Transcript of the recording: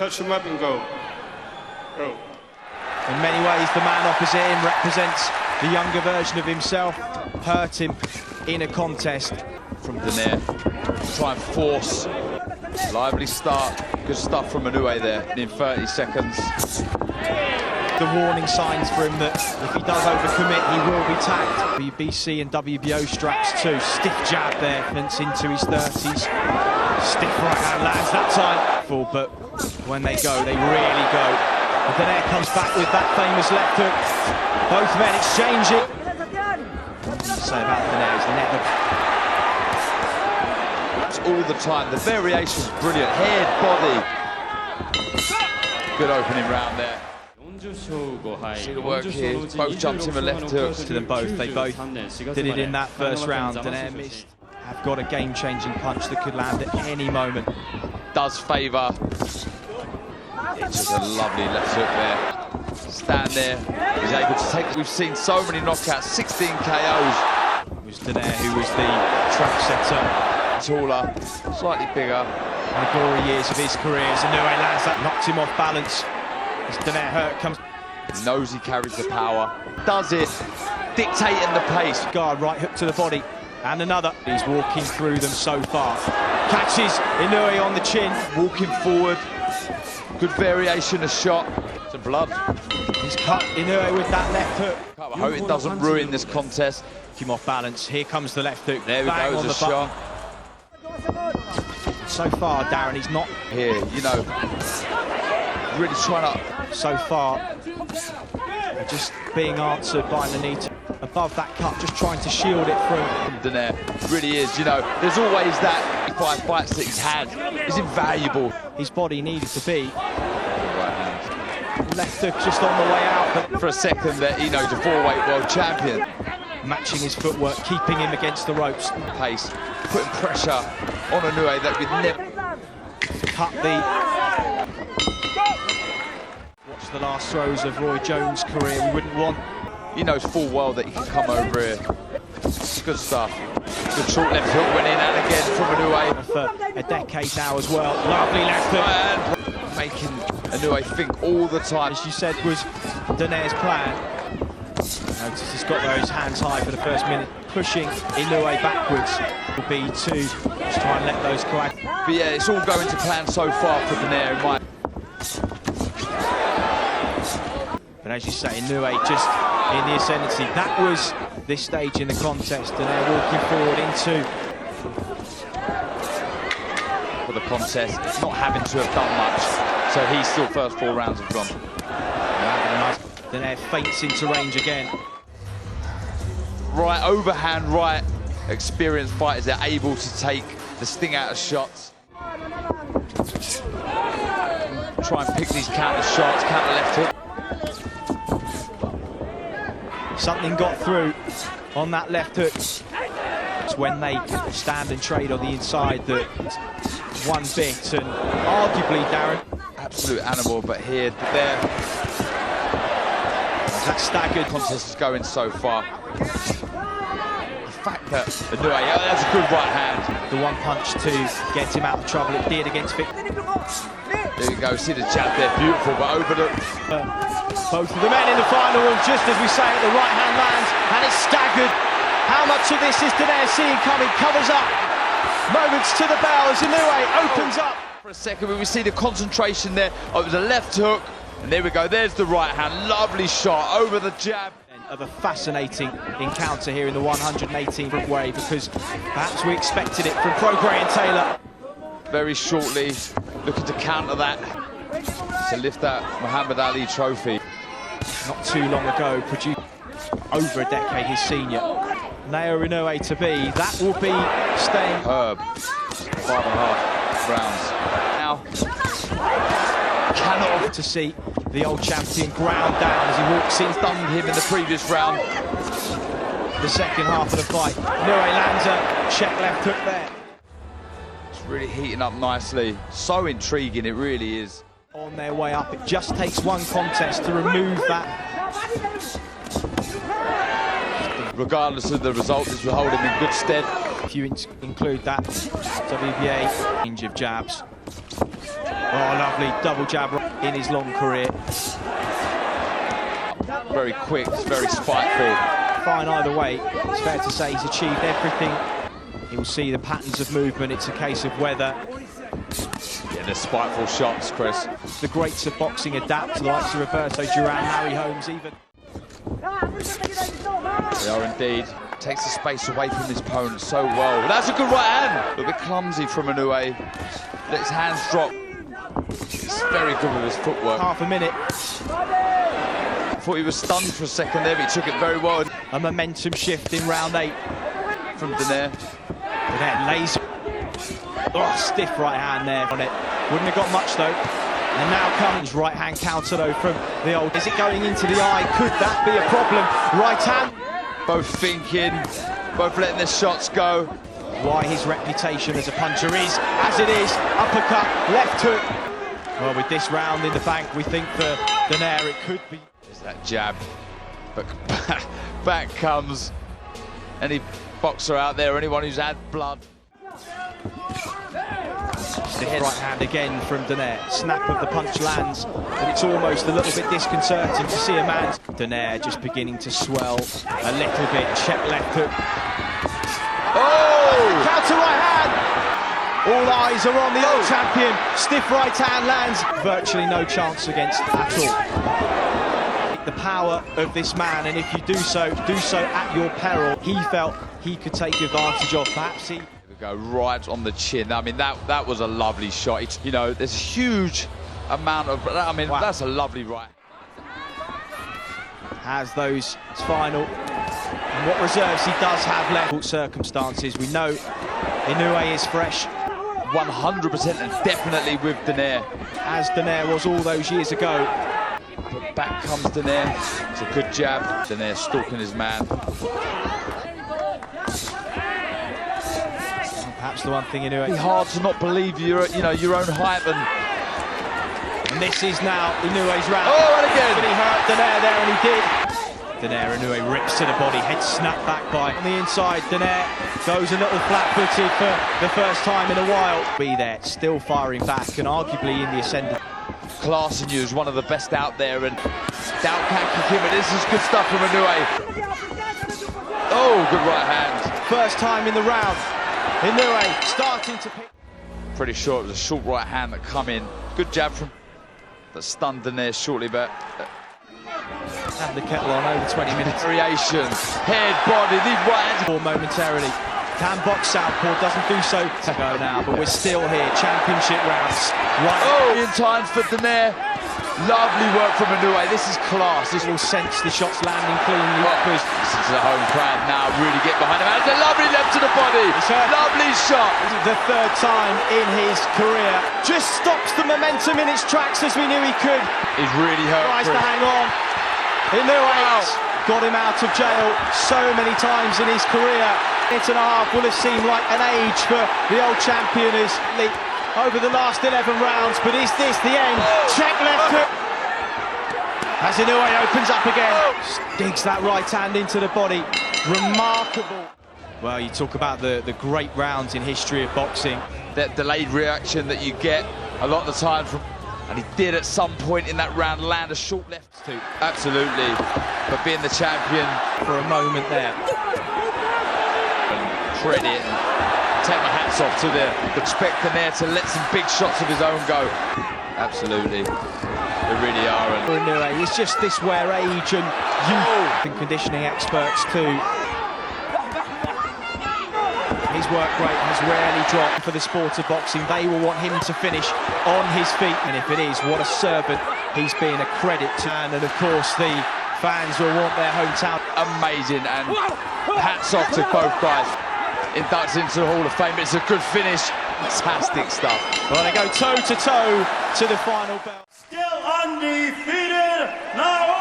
touch him up and go. Go. In many ways, the man opposite him represents the younger version of himself. Hurt him in a contest. From Donaire, try and force. Lively start, good stuff from Inoue there in 30 seconds. The warning signs for him that if he does overcommit, he will be tagged. WBC and WBO straps too. Stiff jab there, Vince into his 30s. Stiff right hand lands that time. But when they go, they really go. And Donaire comes back with that famous left hook. Both men exchange it. What do you say about Donaire? He's never... all the time, the variation's brilliant. Head, body. Good opening round there. See the work here, both jumps in the left hooks. To them both, they both did it in that first round. Donaire missed. Have got a game-changing punch that could land at any moment. Does favour. It's just a lovely left hook there. Stand there, he's able to take. We've seen so many knockouts, 16 KOs. It was Donaire who was the track setter. Taller, slightly bigger. In the glory years of his career, Inoue lands that, knocks him off balance. As Donaire hurt comes. He knows he carries the power. Does it, dictating the pace. Guard, right hook to the body. And another. He's walking through them so far. Catches Inoue on the chin. Walking forward. Good variation of shot. Some blood. He's cut Inoue with that left hook. I hope it doesn't ruin this contest. Keep him off balance. Here comes the left hook. There we go, on a shot. So far, Darren, he's not here, you know, really trying to... So far, just being answered by Nonito. Above that cut, just trying to shield it from Donaire. Really is, you know, there's always that 5 fights that he's had. Is invaluable. His body needed to be. Left hook just on the way out. But for a second that Ino's a 4-weight world champion. Matching his footwork, keeping him against the ropes. Pace, putting pressure on Inoue that we'd never... Cut the... Watch the last throws of Roy Jones' career. We wouldn't want... He knows full well that he can come over here. Good stuff. Good short left hook went in and again from Inoue. For a decade now as well. Lovely left hook. And making Inoue think all the time. As you said, was Donaire's plan. Notice he's got those hands high for the first minute, pushing Inoue backwards. Will be to just try and let those collide. But yeah, it's all going to plan so far for Donaire in my... But as you say, Inoue just in the ascendancy. That was this stage in the contest. Donaire walking forward into... For the contest, not having to have done much. So he's still first 4 rounds have gone. Donaire feints into range again. Right, overhand right. Experienced fighters are able to take the sting out of shots. Try and pick these counter shots, counter left hook. Something got through on that left hook. It's when they stand and trade on the inside that one bit, and arguably, Darren... Absolute animal, but here, there... That staggered. Contest is going so far. The fact that Inoue, that's a good right hand. The one punch to get him out of trouble. It did against Vic. There you go, see the jab there, beautiful, but overlooked. Both of the men in the final room, just as we say it, the right hand lands, and it's staggered. How much of this is Donaire seeing coming? Covers up. Moments to the bell as Inoue opens up. For a second, we see the concentration there. Oh, it was a left hook. And there we go, there's the right hand, lovely shot over the jab. Of a fascinating encounter here in the 118th way, because perhaps we expected it from Prograis and Taylor. Very shortly, looking to counter that, to lift that Muhammad Ali trophy. Not too long ago, produced over a decade his senior. Naoya Inoue to be, that will be staying. Herb, 5.5 rounds. Now, cannot to see the old champion ground down as he walks in. Stunned him in the previous round. The second half of the fight. Inoue lands a check left hook there. It's really heating up nicely. So intriguing, it really is. On their way up, it just takes one contest to remove that. Regardless of the result, this will hold him in good stead. If you include that WBA range of jabs. Oh, lovely double jab in his long career. Very quick, very spiteful. Fine either way. It's fair to say he's achieved everything. He'll see the patterns of movement. It's a case of whether... Yeah, the spiteful shots, Chris. The greats of boxing adapt to the likes of Roberto Duran, Harry Holmes even. They are indeed. Takes the space away from his opponent so well. That's a good right hand. A bit clumsy from Inoue. Let his hands drop. He's very good with his footwork. Half a minute. I thought he was stunned for a second there, but he took it very well. A momentum shift in round 8. From Donaire. Donaire lays. Oh, stiff right hand there on it. Wouldn't have got much though. And now comes right hand counter though from the old. Is it going into the eye? Could that be a problem? Right hand. Both thinking, both letting their shots go. Why his reputation as a puncher is as it is. Uppercut, left hook. Well, with this round in the bank, we think for Donaire it could be. There's that jab, but back comes any boxer out there, anyone who's had blood. Stiff right hand again from Donaire. Snap of the punch lands, but it's almost a little bit disconcerting to see a man. Donaire just beginning to swell a little bit. Check left hook. Oh! Counter right hand. All eyes are on the old champion. Stiff right hand lands. Virtually no chance against at all. The power of this man, and if you do so at your peril. He felt he could take advantage of. Perhaps he. Go right on the chin. I mean, that was a lovely shot. It's, you know, there's a huge amount of. I mean, wow. That's a lovely right. Has those final. And what reserves he does have left. Circumstances. We know Inoue is fresh. 100% and definitely with Donaire. As Donaire was all those years ago. But back comes Donaire. It's a good jab. Donaire stalking his man. Perhaps the one thing Inoue. It's hard to not believe your own hype and this is now Inoue's round. Oh, and again! And he hurt Donaire there, and he did. Donaire, Inoue rips to the body, head snapped back by on the inside. Donaire goes a little flat-footed for the first time in a while. Be there, still firing back, and arguably in the ascendant. Class in you is one of the best out there, and doubt can't kick him. But this is good stuff from Inoue. Oh, good right hand. First time in the round. Inoue starting to pick. Pretty sure it was a short right hand that come in. Good jab from that stunned Donaire shortly, but had the kettle on over 20 minutes. Variation, head, body, the right hand. Or momentarily. Can box southpaw, doesn't do so to go now, but we're still here. Championship rounds. Right. Oh, in time for Donaire. Lovely work from Inoue. This is class. This will sense the shots landing cleanly. This is the home crowd now. Really get behind him. And it's a lovely left to the body. Lovely shot. The third time in his career. Just stops the momentum in its tracks as we knew he could. He's really hurt. Tries to hang on. Inoue got him out of jail so many times in his career. 8.5 will have seemed like an age for the old champion as over the last 11 rounds, but is this the end? Check left hook. As Inoue opens up again, digs that right hand into the body. Remarkable. Well, you talk about the great rounds in history of boxing. That delayed reaction that you get a lot of the time from, and he did at some point in that round land a short left too. Absolutely, but being the champion for a moment there. And credit. Take my hats off to the respect Donaire to let some big shots of his own go. Absolutely, they really are. And Inoue, it's just this where age and youth and conditioning experts too. His work rate has rarely dropped for the sport of boxing. They will want him to finish on his feet, and if it is, what a servant he's been, a credit to. And of course, the fans will want their hometown. Amazing, and hats off to both guys. Inducted into the Hall of Fame. It's a good finish. Fantastic stuff. Well, they go toe-to-toe to the final bell. Still undefeated, Naoya